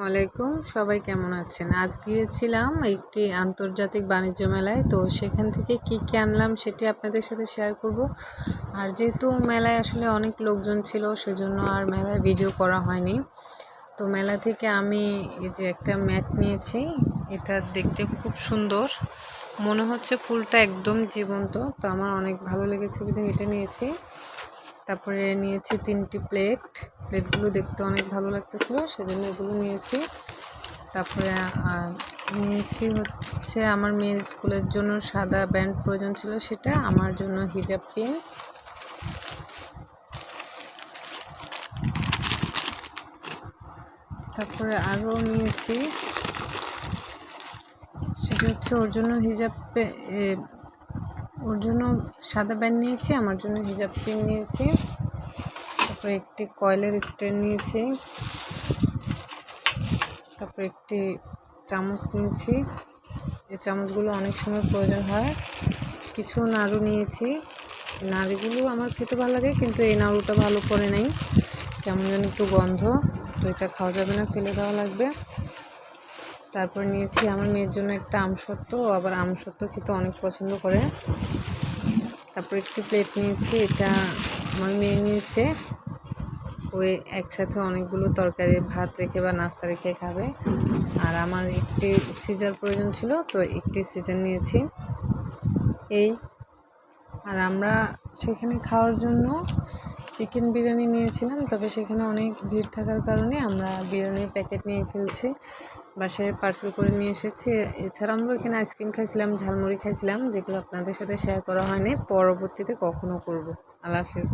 ওয়ালাইকুম, সবাই কেমন আছেন? আজ গিয়েছিলাম একটি আন্তর্জাতিক বাণিজ্য মেলায়। তো সেখান থেকে কি কি আনলাম সেটি আপনাদের সাথে শেয়ার করব। আর যেহেতু মেলায় আসলে অনেক লোকজন ছিল, সেজন্য আর মেলায় ভিডিও করা হয়নি। তো মেলা থেকে আমি এই যে একটা ম্যাট নিয়েছি। এটা দেখতে খুব সুন্দর, মনে হচ্ছে ফুলটা একদম জীবন্ত। তো আমার অনেক ভালো লেগেছে বিধায় এটা নিয়েছি। তারপরে নিয়েছি 3টি প্লেটগুলো দেখতে অনেক ভালো লাগতেছিল, সেজন্য এগুলো নিয়েছি। তারপরে নিয়েছি হচ্ছে আমার মেয়ের স্কুলের জন্য সাদা ব্যান্ড প্রয়োজন ছিল, সেটা আমার জন্য হিজাব পিন। তারপরে আরও নিয়েছি, সেটা হচ্ছে ওর জন্য ওর জন্য সাদা ব্যান্ড নিয়েছি, আমার জন্য হিজাব পিন নিয়েছি। তারপরে একটি কয়েলের স্ট্যান্ড নিয়েছি। তারপরে একটি চামচ নিয়েছি। এই চামচগুলো অনেক সময় প্রয়োজন হয়। কিছু নাড়ু নিয়েছি। নাড়ুগুলো আমার খেতে ভালো লাগে, কিন্তু এই নাড়ুটা ভালো করে নাই, কেমন যেন একটু গন্ধ। তো এটা খাওয়া যাবে না, ফেলে দেওয়া লাগবে। তারপর নিয়েছি আমার মেয়ের জন্য একটা আমসত্ত্ব, ও আবার আমসত্ত্ব খেতে অনেক পছন্দ করে। তারপর একটি প্লেট নিয়েছি, এটা আমার মেয়ে নিয়েছে। ওই একসাথে অনেকগুলো তরকারি ভাত রেখে বা নাস্তা রেখে খাবে। আর আমার একটি সিজার প্রয়োজন ছিল, তো একটি সিজার নিয়েছি। এই আর আমরা সেখানে খাওয়ার জন্য চিকেন বিরিয়ানি নিয়েছিলাম, তবে সেখানে অনেক ভিড় থাকার কারণে আমরা বিরিয়ানির প্যাকেট নিয়ে ফেলছি, বাসায় পার্সেল করে নিয়ে এসেছি। এছাড়া আমরা এখানে আইসক্রিম খাইছিলাম, ঝালমুড়ি খাইছিলাম, যেগুলো আপনাদের সাথে শেয়ার করা হয়নি, পরবর্তীতে কখনো করব। আল্লাহ হাফিজ।